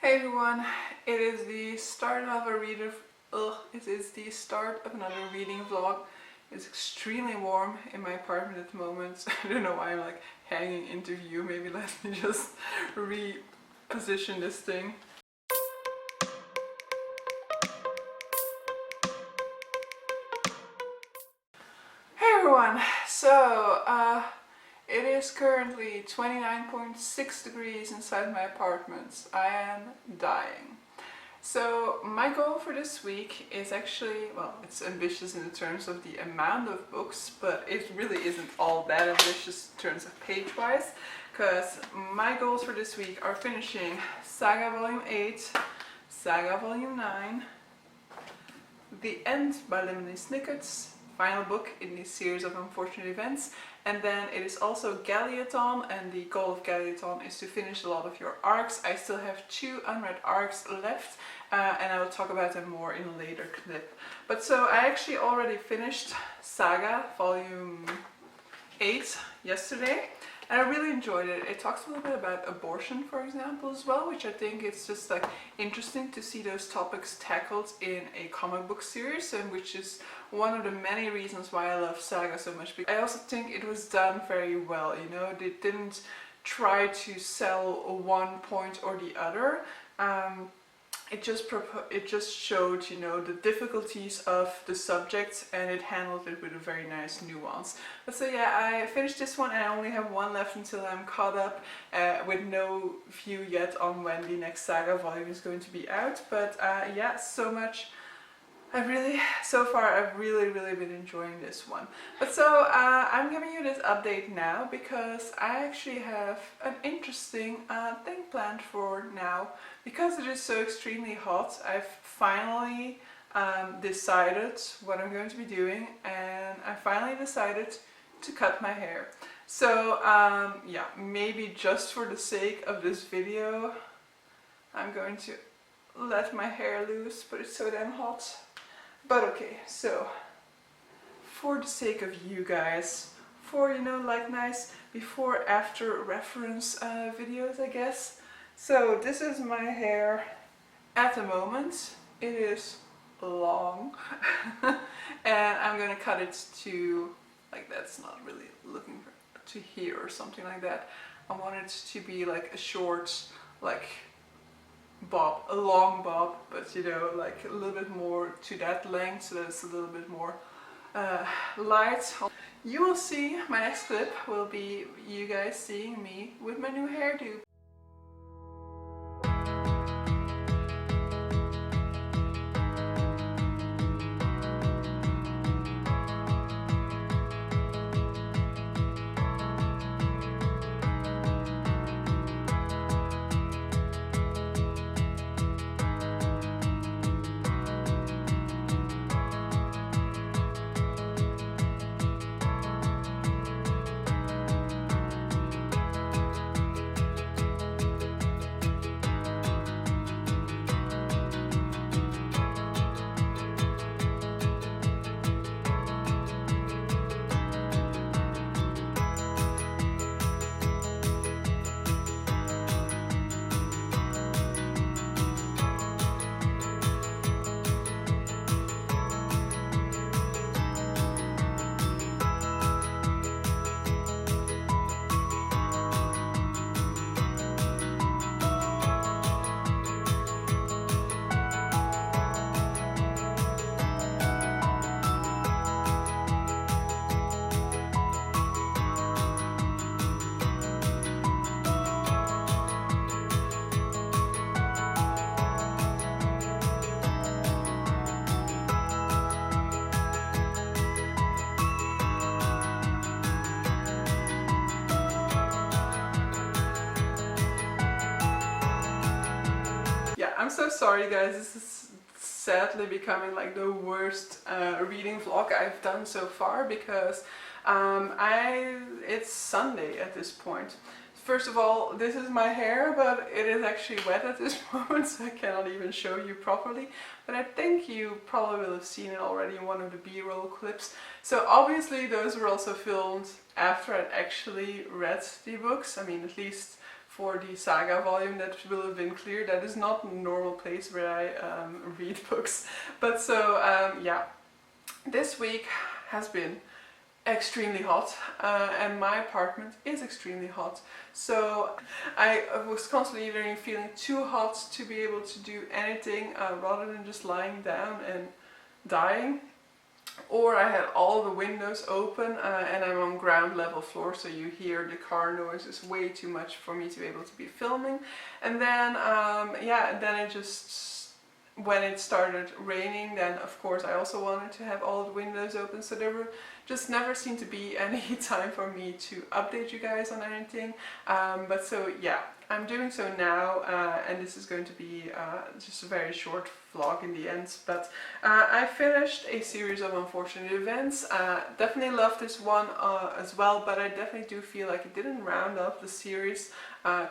Hey everyone, it is the start of another reading vlog. It's extremely warm in my apartment at the moment. I don't know why I'm like hanging into view. Maybe let me just reposition this thing. Hey everyone, so it is currently 29.6 degrees inside my apartment. I am dying. So my goal for this week is actually, well, it's ambitious in terms of the amount of books, but it really isn't all that ambitious in terms of page-wise, because my goals for this week are finishing Saga Volume 8, Saga Volume 9, The End by Lemony SNicket, final book in this series of unfortunate events, and then it is also Galleathon, and the goal of Galleathon is to finish a lot of your arcs. I still have 2 unread arcs left, and I will talk about them more in a later clip. But so I actually already finished Saga Volume 8 yesterday, and I really enjoyed it. It talks a little bit about abortion, for example, as well, which I think it's just like interesting to see those topics tackled in a comic book series, and which is one of the many reasons why I love Saga so much. I also think it was done very well, you know, they didn't try to sell one point or the other. It just showed, you know, the difficulties of the subject, and it handled it with a very nice nuance. But so yeah, I finished this one, and I only have one left until I'm caught up, with no view yet on when the next Saga volume is going to be out. But yeah, so far I've really been enjoying this one. But so I'm giving you this update now because I actually have an interesting thing planned for now. Because it is so extremely hot, I've finally decided what I'm going to be doing, and I finally decided to cut my hair. So yeah, maybe just for the sake of this video I'm going to let my hair loose, but it's so damn hot. But okay, so for the sake of you guys, for, you know, like nice before after reference videos, I guess. So this is my hair at the moment. It is long and I'm gonna cut it to, like, that's not really looking to here or something like that. I want it to be like a short, like, bob, a long bob, but you know, like a little bit more to that length, so that it's a little bit more light. You will see, my next clip will be you guys seeing me with my new hairdo. I'm so sorry guys, this is sadly becoming like the worst reading vlog I've done so far, because it's Sunday at this point. First of all, this is my hair, but it is actually wet at this moment, so I cannot even show you properly. But I think you probably will have seen it already in one of the B-roll clips. So obviously those were also filmed after I'd actually read the books. I mean, at least for the Saga volume that will have been clear. That is not a normal place where I read books. But so yeah, this week has been extremely hot and my apartment is extremely hot, so I was constantly either feeling too hot to be able to do anything rather than just lying down and dying, or I had all the windows open and I'm on ground level floor, so you hear the car noise is way too much for me to be able to be filming. And then yeah, then it just, when it started raining, then of course I also wanted to have all the windows open, so there were just never seemed to be any time for me to update you guys on anything. But so yeah, I'm doing so now, and this is going to be just a very short vlog in the end. But I finished a series of Unfortunate Events. Definitely love this one as well, but I definitely do feel like it didn't round up the series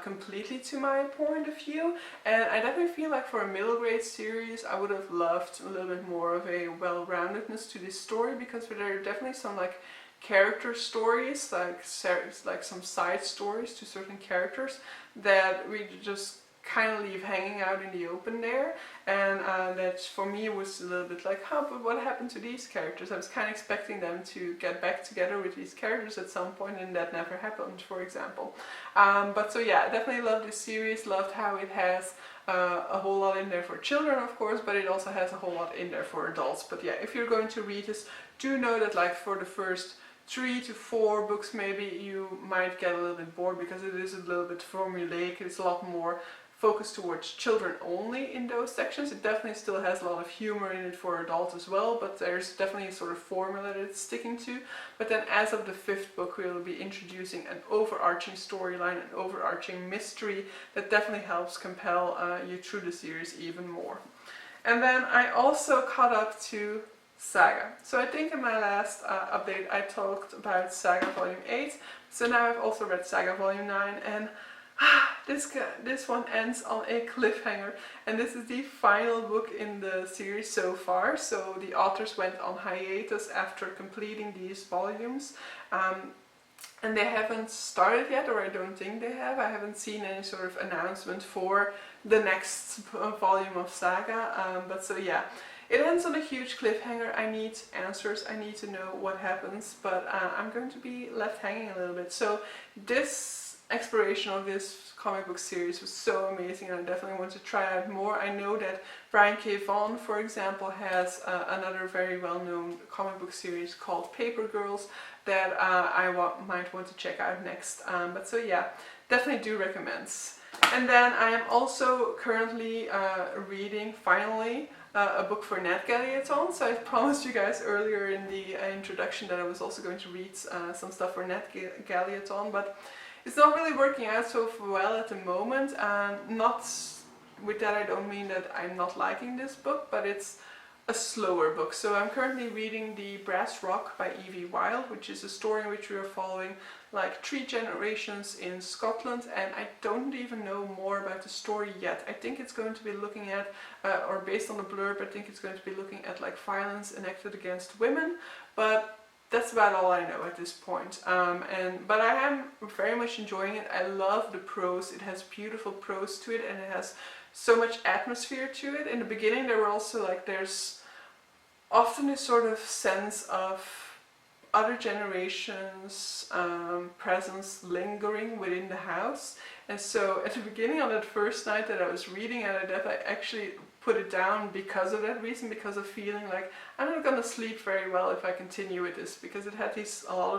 completely to my point of view, and I definitely feel like for a middle grade series I would have loved a little bit more of a well-roundedness to this story, because there are definitely some like character stories, like some side stories to certain characters that we just kind of leave hanging out in the open there, and that for me was a little bit like, huh, but what happened to these characters? I was kind of expecting them to get back together with these characters at some point, and that never happened, for example. But so yeah, I definitely loved this series, loved how it has a whole lot in there for children, of course, but it also has a whole lot in there for adults. But yeah, if you're going to read this, do know that like for the first 3 to 4 books maybe you might get a little bit bored, because it is a little bit formulaic. It's a lot more focused towards children only in those sections. It definitely still has a lot of humor in it for adults as well, but there's definitely a sort of formula that it's sticking to. But then as of the 5th book we will be introducing an overarching storyline, an overarching mystery that definitely helps compel you through the series even more. And then I also caught up to Saga. So I think in my last update I talked about Saga Volume 8, so now I've also read Saga Volume 9, and this one ends on a cliffhanger, and this is the final book in the series so far. So the authors went on hiatus after completing these volumes, and they haven't started yet, or I don't think they have. I haven't seen any sort of announcement for the next volume of Saga, but so yeah, it ends on a huge cliffhanger. I need answers, I need to know what happens, but I'm going to be left hanging a little bit. So this exploration of this comic book series was so amazing, and I definitely want to try out more. I know that Brian K. Vaughan, for example, has another very well-known comic book series called Paper Girls that I might want to check out next. But so yeah, definitely do recommend. And then I am also currently reading, finally, a book for Nat Galliaton. So I promised you guys earlier in the introduction that I was also going to read some stuff for Nat Galliaton, but it's not really working out so well at the moment. Not with that I don't mean that I'm not liking this book, but it's a slower book. So I'm currently reading The Brass Rock by Evie, Wyld, which is a story in which we are following like 3 generations in Scotland, and I don't even know more about the story yet. I think it's going to be looking at, or based on the blurb, I think it's going to be looking at like violence enacted against women, but that's about all I know at this point. But I am very much enjoying it. I love the prose. It has beautiful prose to it, and it has so much atmosphere to it. In the beginning there were also like, there's often this sort of sense of other generations' presence lingering within the house. And so at the beginning, on that first night that I was reading it, I actually put it down because of that reason, because of feeling like I'm not gonna sleep very well if I continue with this, because it had a lot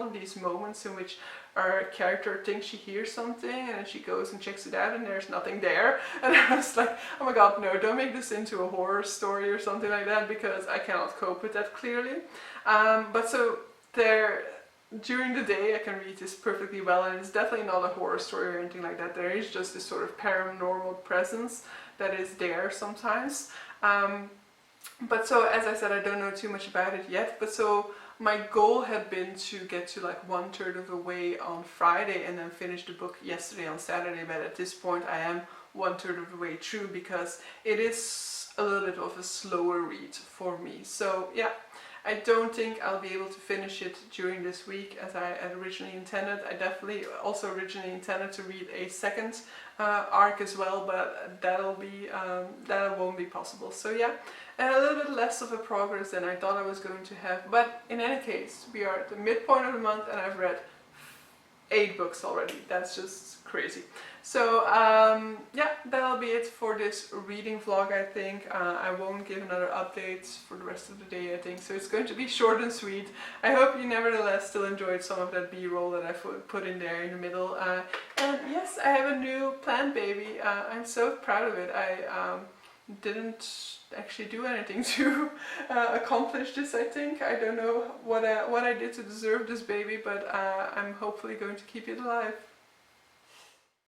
of these moments in which our character thinks she hears something and then she goes and checks it out and there's nothing there, and I was like, oh my god, no, don't make this into a horror story or something like that, because I cannot cope with that clearly. But so during the day I can read this perfectly well, and it's definitely not a horror story or anything like that. There is just this sort of paranormal presence that is there sometimes. But so, as I said, I don't know too much about it yet, but so my goal had been to get to like 1/3 of the way on Friday and then finish the book yesterday on Saturday, but at this point I am 1/3 of the way through, because it is a little bit of a slower read for me. So yeah, I don't think I'll be able to finish it during this week as I had originally intended. I definitely also originally intended to read a second arc as well, but that won't be possible. So yeah, a little bit less of a progress than I thought I was going to have. But in any case, we are at the midpoint of the month and I've read 8 books already. That's just crazy. So yeah, that'll be it for this reading vlog, I think. I won't give another update for the rest of the day, I think. So it's going to be short and sweet. I hope you nevertheless still enjoyed some of that B-roll that I put in there in the middle. And yes, I have a new plant baby. I'm so proud of it. I didn't actually do anything to accomplish this, I think. I don't know what I did to deserve this baby, but I'm hopefully going to keep it alive.